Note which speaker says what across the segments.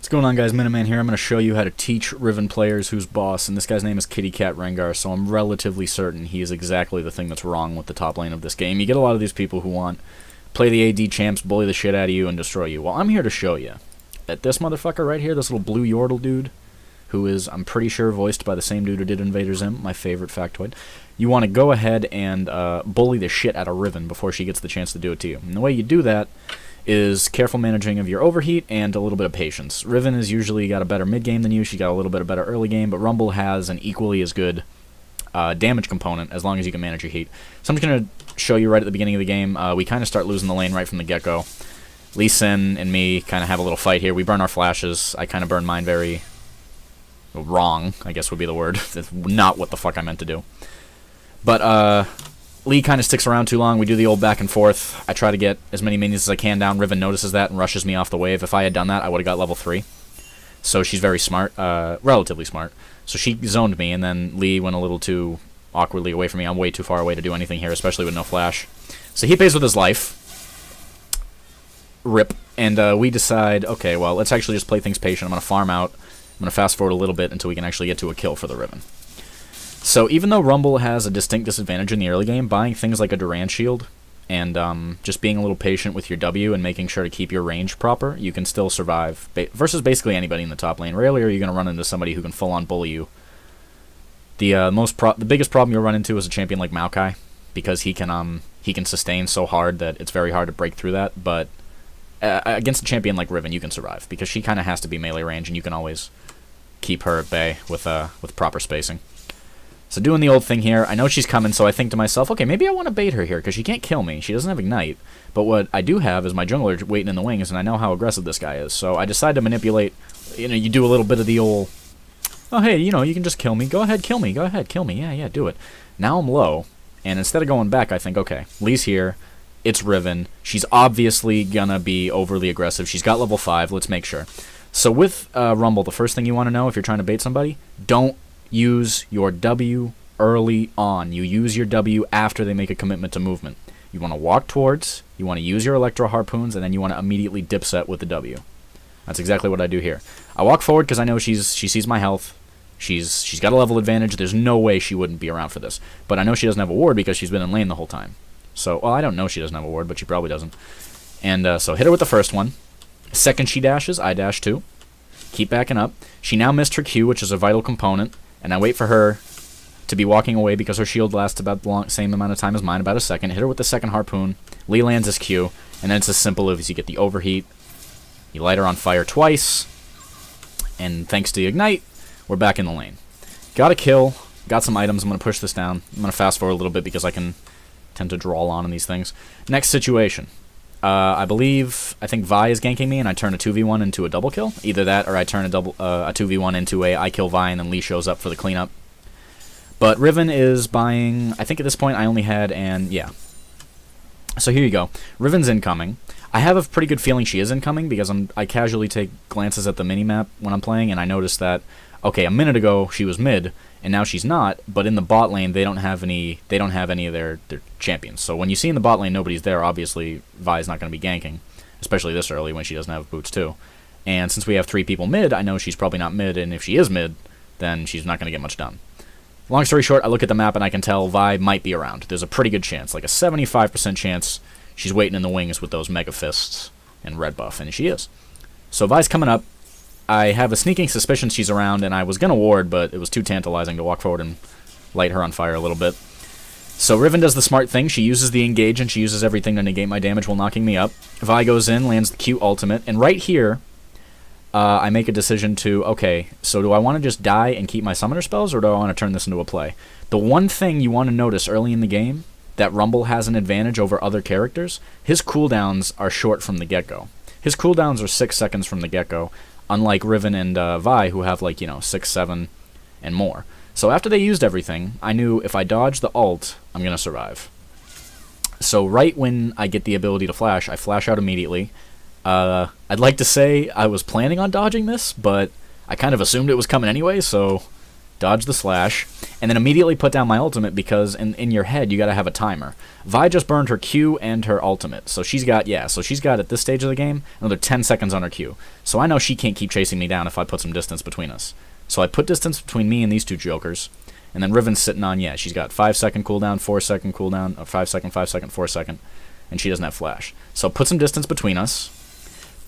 Speaker 1: What's going on, guys? Miniman here. I'm going to show you how to teach Riven players who's boss, and this guy's name is Kitty Cat Rengar, so I'm relatively certain he is exactly the thing that's wrong with the top lane of this game. You get a lot of these people who want play the AD champs, bully the shit out of you, and destroy you. Well, I'm here to show you that this motherfucker right here, this little blue Yordle dude, who is, I'm pretty sure, voiced by the same dude who did Invader Zim, my favorite factoid, you want to go ahead and bully the shit out of Riven before she gets the chance to do it to you. And the way you do that is careful managing of your overheat and a little bit of patience. Riven has usually got a better mid-game than you, she's got a little bit of better early game, but Rumble has an equally as good damage component as long as you can manage your heat. So I'm just going to show you right at the beginning of the game. We kind of start losing the lane right from the get-go. Lee Sin and me kind of have a little fight here. We burn our flashes. I kind of burn mine very wrong, I guess would be the word. That's not what the fuck I meant to do. But Lee kind of sticks around too long. We do the old back and forth. I try to get as many minions as I can down. Riven notices that and rushes me off the wave. If I had done that, I would have got level 3. So she's very smart, relatively smart. So she zoned me, and then Lee went a little too awkwardly away from me. I'm way too far away to do anything here, especially with no flash. So he pays with his life. Rip. And we decide, okay, well, let's actually just play things patient. I'm going to farm out. I'm going to fast forward a little bit until we can actually get to a kill for the Riven. So even though Rumble has a distinct disadvantage in the early game, buying things like a Durand shield and just being a little patient with your W and making sure to keep your range proper, you can still survive versus basically anybody in the top lane. Rarely are you going to run into somebody who can full-on bully you. The biggest problem you'll run into is a champion like Maokai, because he can sustain so hard that it's very hard to break through that. But against a champion like Riven, you can survive because she kind of has to be melee range, and you can always keep her at bay with proper spacing. So doing the old thing here, I know she's coming, so I think to myself, okay, maybe I want to bait her here, because she can't kill me. She doesn't have Ignite. But what I do have is my jungler waiting in the wings, and I know how aggressive this guy is. So I decide to manipulate, you do a little bit of the old, oh, hey, you can just kill me. Go ahead, kill me. Go ahead, kill me. Yeah, do it. Now I'm low, and instead of going back, I think, okay, Lee's here. It's Riven. She's obviously gonna be overly aggressive. She's got level 5. Let's make sure. So with Rumble, the first thing you want to know if you're trying to bait somebody, don't use your W early on. You use your W after they make a commitment to movement. You want to walk towards, you want to use your Electro Harpoons, and then you want to immediately dip set with the W. That's exactly what I do here. I walk forward because I know she sees my health. She's got a level advantage. There's no way she wouldn't be around for this. But I know she doesn't have a ward because she's been in lane the whole time. So, well, I don't know she doesn't have a ward, but she probably doesn't. And so hit her with the first one. Second she dashes, I dash too. Keep backing up. She now missed her Q, which is a vital component. And I wait for her to be walking away because her shield lasts about the same amount of time as mine, about a second. Hit her with the second harpoon. Lee lands his Q. And then it's as simple as you get the overheat. You light her on fire twice. And thanks to the Ignite, we're back in the lane. Got a kill. Got some items. I'm going to push this down. I'm going to fast forward a little bit because I can tend to draw on these things. Next situation. I think Vi is ganking me, and I turn a 2v1 into a double kill. Either that, or I turn a 2v1 into a I kill Vi, and then Lee shows up for the cleanup. But Riven is buying, I think at this point I only had yeah. So here you go. Riven's incoming. I have a pretty good feeling she is incoming, because I casually take glances at the minimap when I'm playing, and I notice that, okay, a minute ago she was mid, and now she's not, but in the bot lane they don't have any of their champions. So when you see in the bot lane nobody's there, obviously Vi's not going to be ganking, especially this early when she doesn't have boots too. And since we have 3 people mid, I know she's probably not mid, and if she is mid, then she's not going to get much done. Long story short, I look at the map and I can tell Vi might be around. There's a pretty good chance, like a 75% chance she's waiting in the wings with those Mega Fists and red buff, and she is. So Vi's coming up. I have a sneaking suspicion she's around, and I was going to ward, but it was too tantalizing to walk forward and light her on fire a little bit. So Riven does the smart thing. She uses the engage, and she uses everything to negate my damage while knocking me up. Vi goes in, lands the Q ultimate, and right here, I make a decision to, okay, so do I want to just die and keep my summoner spells, or do I want to turn this into a play? The one thing you want to notice early in the game that Rumble has an advantage over other characters, his cooldowns are short from the get-go. His cooldowns are 6 seconds from the get-go, unlike Riven and Vi, who have, 6, 7, and more. So after they used everything, I knew if I dodge the ult, I'm going to survive. So right when I get the ability to flash, I flash out immediately. I'd like to say I was planning on dodging this, but I kind of assumed it was coming anyway, so dodge the slash, and then immediately put down my ultimate because in your head you gotta have a timer. Vi just burned her Q and her ultimate, so she's got at this stage of the game another 10 seconds on her Q. So I know she can't keep chasing me down if I put some distance between us. So I put distance between me and these two jokers, and then Riven's sitting on, she's got 5-second cooldown, 4-second cooldown, or 5-second, 5-second, 4-second, and she doesn't have flash. So put some distance between us.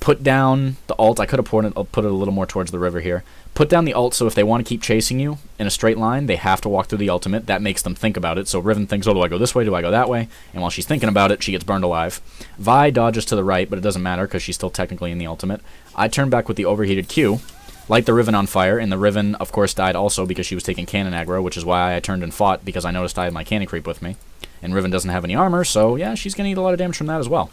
Speaker 1: Put down the ult. I could have put it a little more towards the river here. Put down the ult so if they want to keep chasing you in a straight line, they have to walk through the ultimate. That makes them think about it. So Riven thinks, oh, do I go this way? Do I go that way? And while she's thinking about it, she gets burned alive. Vi dodges to the right, but it doesn't matter because she's still technically in the ultimate. I turn back with the overheated Q, light the Riven on fire, and the Riven, of course, died also because she was taking cannon aggro, which is why I turned and fought because I noticed I had my cannon creep with me. And Riven doesn't have any armor, so yeah, she's going to eat a lot of damage from that as well.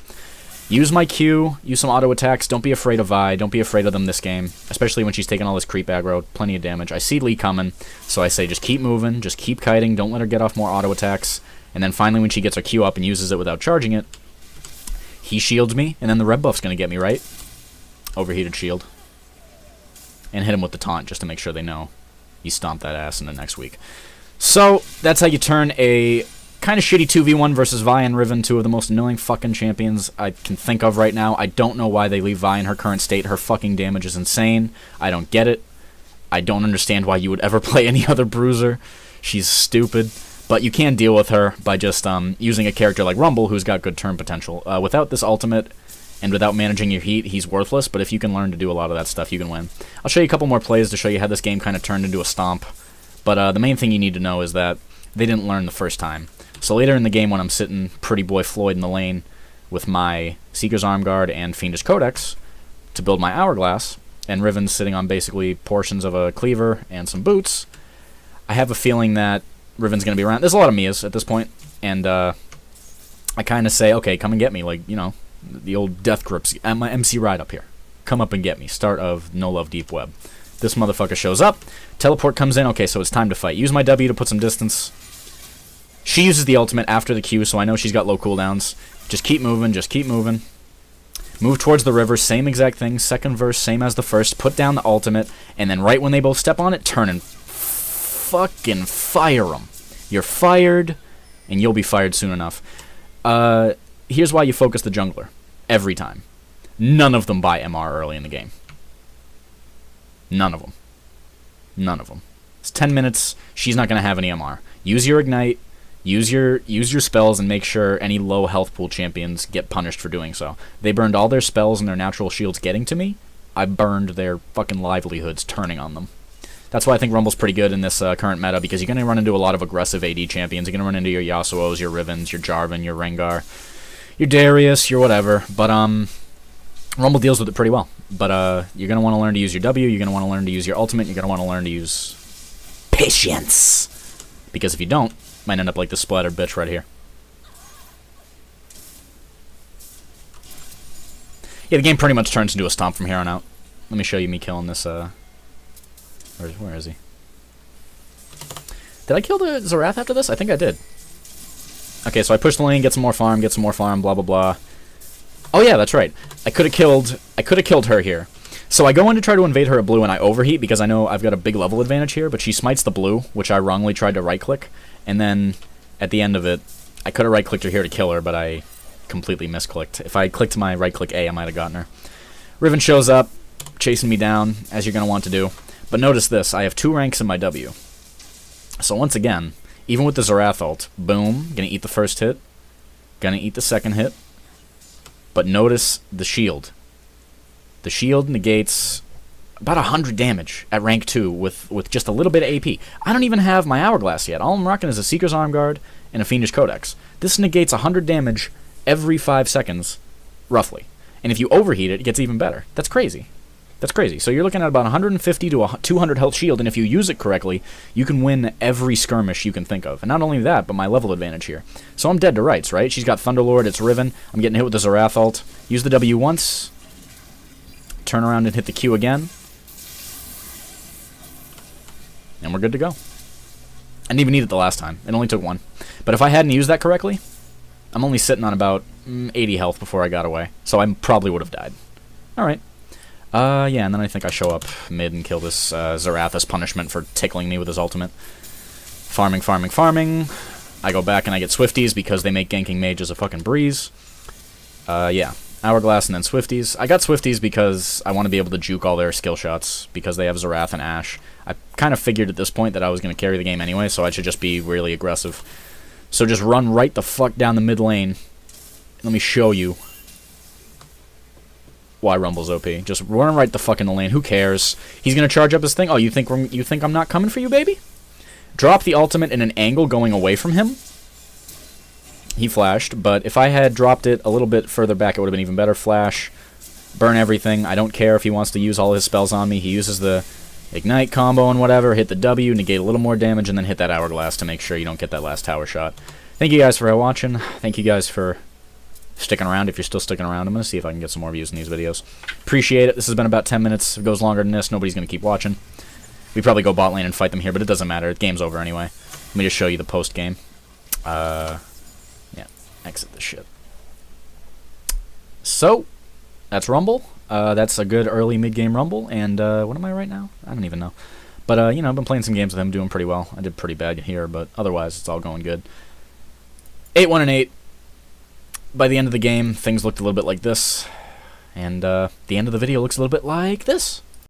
Speaker 1: Use my Q, use some auto attacks, don't be afraid of Vi, don't be afraid of them this game, especially when she's taking all this creep aggro, plenty of damage. I see Lee coming, so I say just keep moving, just keep kiting, don't let her get off more auto attacks, and then finally when she gets her Q up and uses it without charging it, he shields me, and then the red buff's going to get me, right? Overheated shield. And hit him with the taunt just to make sure they know you stomped that ass in the next week. So, that's how you turn a kind of shitty 2v1 versus Vi and Riven, two of the most annoying fucking champions I can think of right now. I don't know why they leave Vi in her current state. Her fucking damage is insane. I don't get it. I don't understand why you would ever play any other bruiser. She's stupid. But you can deal with her by just using a character like Rumble, who's got good turn potential. Without this ultimate and without managing your heat, he's worthless. But if you can learn to do a lot of that stuff, you can win. I'll show you a couple more plays to show you how this game kind of turned into a stomp. But the main thing you need to know is that they didn't learn the first time. So later in the game when I'm sitting pretty boy Floyd in the lane with my Seeker's Arm Guard and Fiendish Codex to build my Hourglass, and Riven's sitting on basically portions of a Cleaver and some boots, I have a feeling that Riven's going to be around. There's a lot of Mias at this point, and I kind of say, okay, come and get me, like, you know, the old Death Grips, my MC Ride up here. Come up and get me. Start of No Love Deep Web. This motherfucker shows up, teleport comes in, okay, so it's time to fight. Use my W to put some distance. She uses the ultimate after the Q, so I know she's got low cooldowns. Just keep moving, just keep moving. Move towards the river, same exact thing. Second verse, same as the first. Put down the ultimate, and then right when they both step on it, turn and fucking fire them. You're fired, and you'll be fired soon enough. Here's why you focus the jungler. Every time. None of them buy MR early in the game. None of them. None of them. It's 10 minutes. She's not going to have any MR. Use your Ignite. Use your spells and make sure any low health pool champions get punished for doing so. They burned all their spells and their natural shields getting to me. I burned their fucking livelihoods turning on them. That's why I think Rumble's pretty good in this current meta, because you're going to run into a lot of aggressive AD champions. You're going to run into your Yasuos, your Rivens, your Jarvan, your Rengar, your Darius, your whatever. But Rumble deals with it pretty well. But you're going to want to learn to use your W. You're going to want to learn to use your ultimate. You're going to want to learn to use patience. Because if you don't, might end up like this splattered bitch right here. Yeah, the game pretty much turns into a stomp from here on out. Let me show you me killing this, where is he? Did I kill the Zerath after this? I think I did. Okay, so I push the lane, get some more farm, blah, blah, blah. Oh yeah, that's right. I could have killed her here. So I go in to try to invade her at blue, and I overheat because I know I've got a big level advantage here, but she smites the blue, which I wrongly tried to right-click. And then, at the end of it, I could have right-clicked her here to kill her, but I completely misclicked. If I clicked my right-click A, I might have gotten her. Riven shows up, chasing me down, as you're going to want to do. But notice this, I have 2 ranks in my W. So once again, even with the Zerath ult, boom, gonna eat the first hit, gonna eat the second hit. But notice the shield. The shield negates about 100 damage at rank 2 with just a little bit of AP. I don't even have my Hourglass yet. All I'm rocking is a Seeker's Arm Guard and a Fiendish Codex. This negates 100 damage every 5 seconds, roughly. And if you overheat it, it gets even better. That's crazy. That's crazy. So you're looking at about 150 to a 200 health shield, and if you use it correctly, you can win every skirmish you can think of. And not only that, but my level advantage here. So I'm dead to rights, right? She's got Thunderlord, it's Riven. I'm getting hit with the Zerath ult. Use the W once. Turn around and hit the Q again. And we're good to go. I didn't even need it the last time. It only took 1. But if I hadn't used that correctly, I'm only sitting on about 80 health before I got away. So I probably would have died. Alright. Yeah, and then I think I show up mid and kill this Zerath as punishment for tickling me with his ultimate. Farming, farming, farming. I go back and I get Swifties because they make ganking mages a fucking breeze. Yeah. Hourglass and then Swifties. I got Swifties because I want to be able to juke all their skill shots because they have Zerath and Ashe. I kind of figured at this point that I was going to carry the game anyway, so I should just be really aggressive. So just run right the fuck down the mid lane. Let me show you why Rumble's OP. Just run right the fuck in the lane. Who cares? He's going to charge up his thing. Oh, you think I'm not coming for you, baby? Drop the ultimate in an angle going away from him. He flashed, but if I had dropped it a little bit further back, it would have been even better. Flash, burn everything. I don't care if he wants to use all his spells on me. He uses the Ignite combo and whatever, hit the W, negate a little more damage, and then hit that Hourglass to make sure you don't get that last tower shot. Thank you guys for watching. Thank you guys for sticking around. If you're still sticking around, I'm going to see if I can get some more views in these videos. Appreciate it. This has been about 10 minutes. If it goes longer than this, nobody's going to keep watching. We probably go bot lane and fight them here, but it doesn't matter. The game's over anyway. Let me just show you the post-game. Yeah, exit this shit. So, that's Rumble. That's a good early mid-game Rumble, and what am I right now? I don't even know. But, you know, I've been playing some games with him, doing pretty well. I did pretty bad here, but otherwise it's all going good. 8-1-8. By the end of the game, things looked a little bit like this, and the end of the video looks a little bit like this.